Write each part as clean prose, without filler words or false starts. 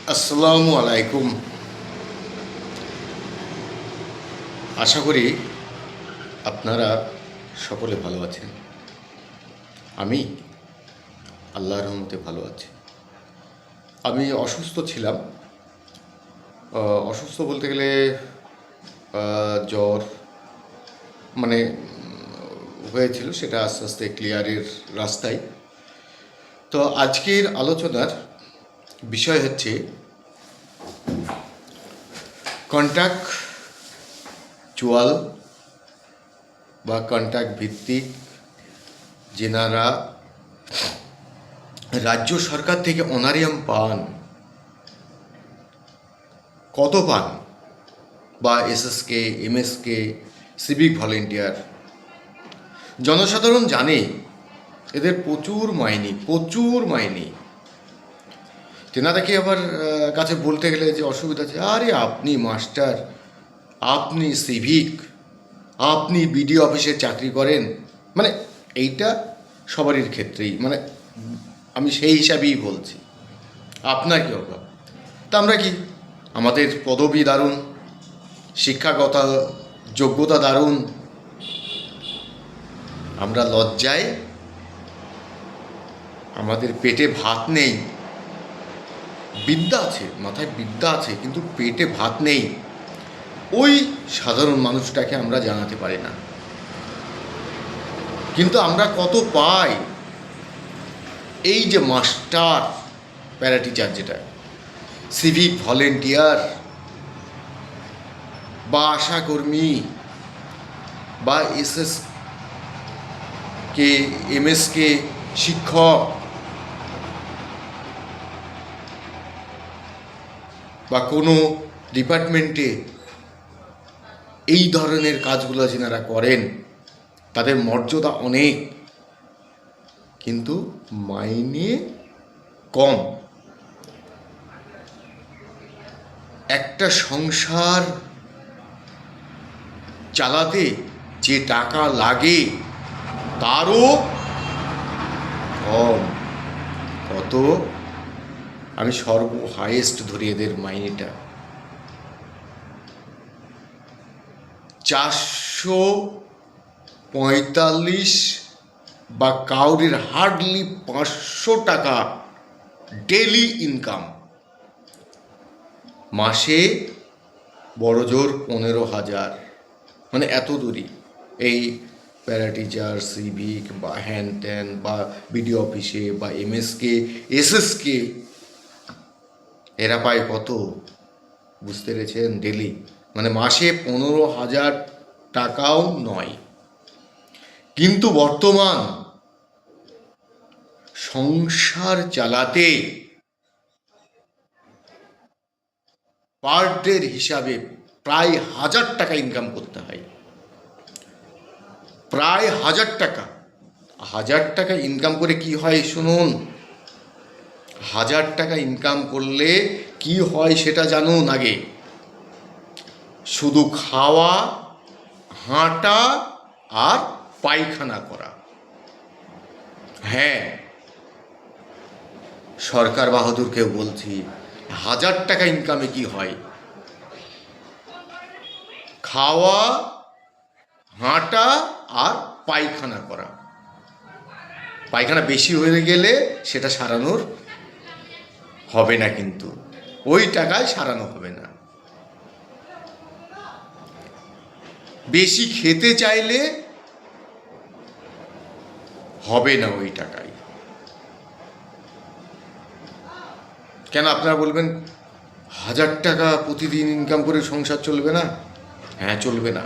আসসালামু আলাইকুম। আশা করি আপনারা সকলে ভালো আছেন। আমি আল্লাহর রহমতে ভালো আছি। আমি অসুস্থ ছিলাম। অসুস্থ বলতে গেলে জ্বর মানে হয়েছিল, সেটা আস্তে আস্তে ক্লিয়ারের রাস্তায়। তো আজকের আলোচনার বিষয় হচ্ছে কন্ট্রাক্টচুয়াল বা কন্ট্রাক্ট ভিত্তিক যেনারা রাজ্য সরকার থেকে অনারিয়াম পান, কত পান, বা এসএসকে, এমএসকে, সিভিক ভলেন্টিয়ার। জনসাধারণ জানে এদের প্রচুর মাইনে। তেনাদেরকে আবার কাছে বলতে গেলে যে অসুবিধা আছে, আরে আপনি মাস্টার, আপনি সিভিক, আপনি বিডিও অফিসে চাকরি করেন, মানে এইটা সবারই ক্ষেত্রেই, মানে আমি সেই হিসাবেই বলছি। আপনার কি অভাব? তা আমরা কি, আমাদের পদবি দারুণ, শিক্ষাগত যোগ্যতা দারুণ, আমরা লজ্জায় আমাদের পেটে ভাত নেই। বিদ্যা আছে, মাথায় বিদ্যা আছে, কিন্তু পেটে ভাত নেই। ওই সাধারণ মানুষটাকে আমরা জানাতে পারি না, কিন্তু আমরা কত পাই। এই যে মাস্টার, প্যারা টিচার, যেটা সিভিক ভলেন্টিয়ার বা আশাকর্মী বা এসএসকে, এমএসকে শিক্ষক বা কোনো ডিপার্টমেন্টে এই ধরনের কাজগুলো যেনারা করেন, তাদের মর্যাদা অনেক, কিন্তু মাইনে কম। একটা সংসার চালাতে যে টাকা লাগে তারও কম। কত? আমি হাইয়েস্ট ধরি এদের মাইনেটা 445 বা কাউরির হার্ডলি 500 টাকা ডেলি ইনকাম। মাসে বড়জোর 15,000, মানে এত দূরই। এই প্যারা টিচার, সিভিক বা হ্যান ত্যান বা বিডিও অফিসে বা এমএসকে, এসএসকে, এরা পায় কত? বুঝতে পেরেছেন? ডেলি, মানে মাসে 15,000 টাকাও নয়। কিন্তু বর্তমান সংসার চালাতে পার ডের হিসাবে প্রায় 1,000 টাকা ইনকাম করতে হয়। প্রায় 1,000 টাকা। 1,000 টাকা ইনকাম করে কি হয় শুনুন। 1,000 টাকা ইনকাম করলে কি হয় সেটা জানুন আগে। শুধু খাওয়া, হাঁটা আর পায়খানা করা। হ্যাঁ, সরকার বাহাদুরকেও বলছি, 1,000 টাকা ইনকামে কি হয়? খাওয়া, হাঁটা আর পায়খানা করা। পায়খানা বেশি হয়ে গেলে সেটা সারানোর হবে না, কিন্তু ওই টাকায় সারানো হবে না। বেশি খেতে চাইলে হবে না ওই টাকায়। কেন আপনারা বলবেন 1,000 টাকা প্রতিদিন ইনকাম করে সংসার চলবে না? হ্যাঁ, চলবে না।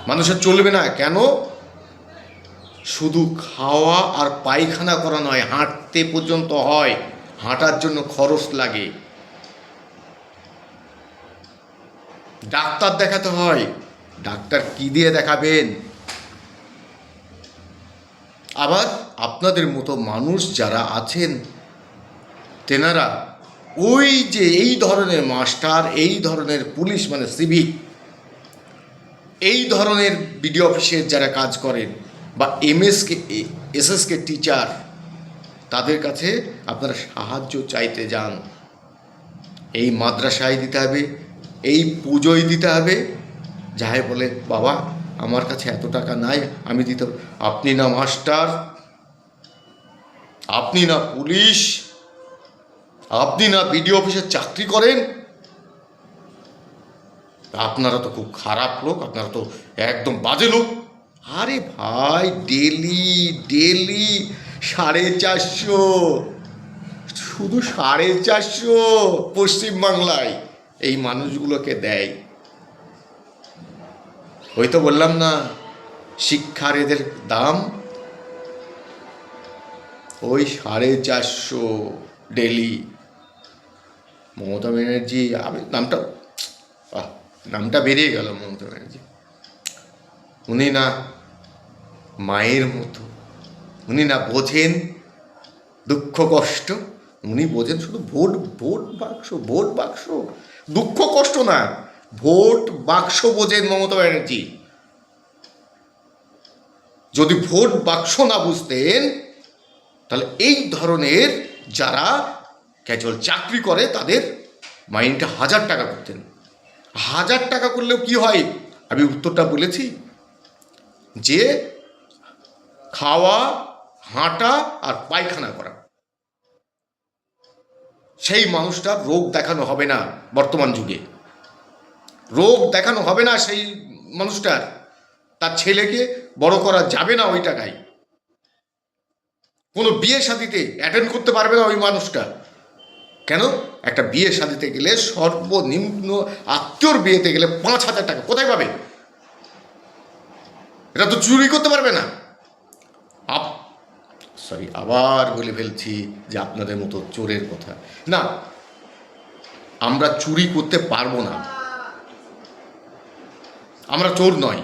মানুষের চলবে না কেন? শুধু খাওয়া আর পায়খানা করা নয়, হাঁটতে পর্যন্ত হয়। হাঁটার জন্য খরচ লাগে। ডাক্তার দেখাতে হয়। ডাক্তার কি দিয়ে দেখাবেন? আবার আপনাদের মতো মানুষ যারা আছেন, তেনারা ওই যে এই ধরনের মাস্টার, এই ধরনের পুলিশ মানে সিভিক, এই ধরনের বিডিও অফিসের যারা কাজ করেন, বা এমএসকে, এসএসকে টিচার, তাদের কাছে আপনারা সাহায্য চাইতে যান। এই মাদ্রাসায় দিতে হবে, এই পুজোয় দিতে হবে। যাই বলে বাবা আমার কাছে এত টাকা নাই, আমি দিতে, আপনি না মাস্টার, আপনি না পুলিশ, আপনি না বিডিও অফিসে চাকরি করেন, আপনারা তো খুব খারাপ লোক, আপনারা তো একদম বাজে লোক। আরে ভাই ডেলি ডেলি 450, শুধু 450 পশ্চিমবাংলায় এই মানুষগুলোকে দেয়। ওই তো বললাম না, শিক্ষার এদের দাম ওই 450 ডেলি। মমতা ব্যানার্জি, আমি নামটা বেরিয়ে গেল, মমতা ব্যানার্জি, উনি না মায়ের মতো, উনি না বোঝেন দুঃখ কষ্ট, উনি বোঝেন শুধু ভোট, ভোট বাক্স, ভোট বাক্স, দুঃখ কষ্ট না, ভোট বাক্স বোঝেন মমতা ব্যানার্জি। যদি ভোট বাক্স না বুঝতেন তাহলে এই ধরনের যারা ক্যাজুয়াল চাকরি করে তাদের মাইন্ডটা 1000 টাকা করতেন। 1000 টাকা করলেও কি হয়, আমি উত্তরটা বলেছি, যে খাওয়া, হাঁটা আর পায়খানা করা, সেই মানুষটার রোগ দেখানো হবে না। বর্তমান যুগে রোগ দেখানো হবে না সেই মানুষটার, তার ছেলেকে বড় করা যাবে না ওই টাকায়, কোনো বিয়ে শাদিতে অ্যাটেন্ড করতে পারবে না ওই মানুষটা। কেন? একটা বিয়ে শাদিতে গেলে সর্বনিম্ন আত্মীয়র বিয়েতে গেলে 5000 টাকা কোথায় পাবে? এটা তো চুরি করতে পারবে না। আবার বলে ফেলছি যে আপনাদের মতো চোরের কথা না, আমরা চুরি করতে পারবো না, আমরা চোর নয়।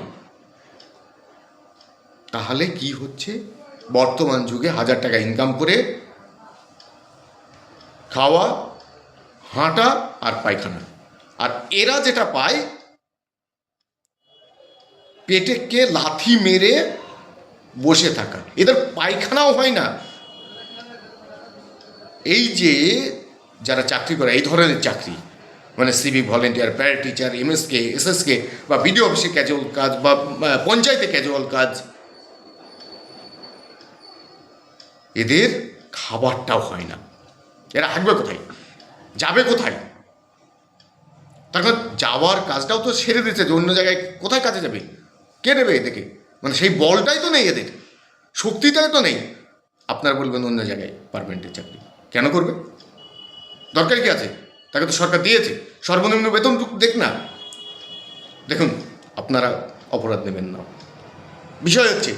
তাহলে কি হচ্ছে, বর্তমান যুগে 1000 টাকা ইনকাম করে খাওয়া, হাঁটা আর পায়খানা, আর এরা যেটা পায় পেটেকে লাথি মেরে বসে থাকা, এদের পায়খানাও হয় না। এই যে যারা চাকরি করে এই ধরনের চাকরি, মানে civic volunteer, para teacher, MSK, SSK, বা বিডিও অফিসে ক্যাজুয়াল কাজ, বা পঞ্চায়েতে ক্যাজুয়াল কাজ, এদের খাবারটাও হয় না। এরা হাঁটবে কোথায়, যাবে কোথায়? তার কারণ যাওয়ার কাজটাও তো সেরে দিচ্ছে, যে অন্য জায়গায় কোথায় কাজে যাবে, কে নেবে এদেরকে? মানে সেই বলটাই তো নেই, এদের শক্তিটাই তো নেই। আপনারা বলবেন অন্য জায়গায় পার্মানেন্টের চাকরি কেন করবে, দরকার কি আছে? তাকে তো সরকার দিয়েছে, সর্বনিম্ন বেতনটুকু দেখ না। দেখুন, আপনারা অপরাধ নেবেন না। বিষয় হচ্ছে,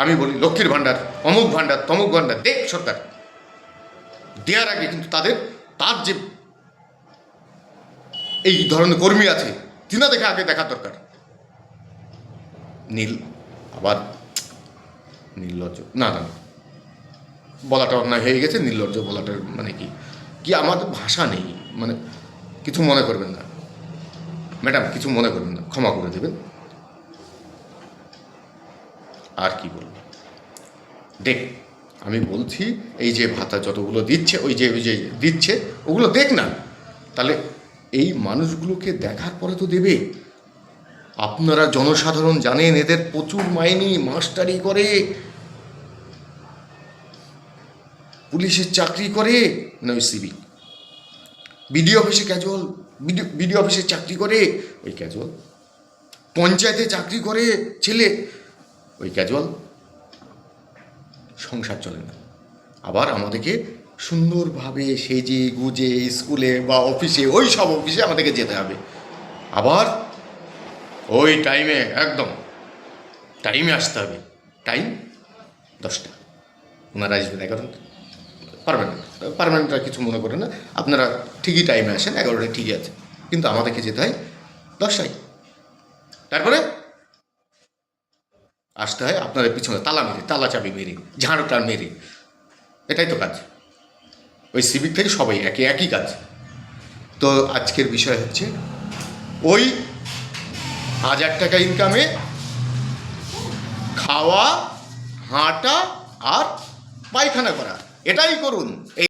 আমি বলি লক্ষ্মীর ভাণ্ডার, অমুক ভাণ্ডার, তমুক ভাণ্ডার দেখ সরকার, দেওয়ার আগে কিন্তু তার যে এই ধরনের কর্মী আছে তিনাদেরকে আগে দেখার দরকার। আবার নির্লজ্জ, না না, বলাটা অন্যায় হয়ে গেছে, নির্লজ্জ বলাটার মানে কি আমাদের ভাষা নেই, মানে কিছু মনে করবেন না ম্যাডাম, কিছু মনে করবেন না, ক্ষমা করে দেবেন। আর কি বলব, দেখ, আমি বলছি এই যে ভাতা যতগুলো দিচ্ছে, ওই যে দিচ্ছে ওগুলো দেখ না, তাহলে এই মানুষগুলোকে দেখার পরে তো দেবে। আপনারা জনসাধারণ জানেন এদের প্রচুর মাইনে, মাস্টারি করে, পুলিশের চাকরি করে, মানে ওই সিভিক, বিডিও অফিসে ক্যাজুয়াল, বিডিও অফিসে চাকরি করে ওই ক্যাজুয়াল, পঞ্চায়েতে চাকরি করে ছেলে ওই ক্যাজুয়াল, সংসার চলে না। আবার আমাদেরকে সুন্দরভাবে সেজে গুজে স্কুলে বা অফিসে, ওই সব অফিসে আমাদেরকে যেতে হবে, আবার ওই টাইমে একদম টাইমে আসতে হবে। টাইম 10টা, ওনারা আসবেন 11টা, পারমানেন্টরা কিছু মনে করে না, আপনারা ঠিকই টাইমে আসেন, 11টায় ঠিকই আছে, কিন্তু আমাদেরকে যেতে হয় 10টায়। তারপরে আসতে হয় আপনাদের পিছনে তালা মেরে, তালা চাবি মেরে, ঝাড়ুটার মেরে, এটাই তো কাজ। ওই সিভিক থেকে সবাই একই কাজ। তো আজকের বিষয় হচ্ছে ওই 1000 টাকা ইনকামে খাওয়া, হাঁটা আর পায়খানা করা। এটাই করুন।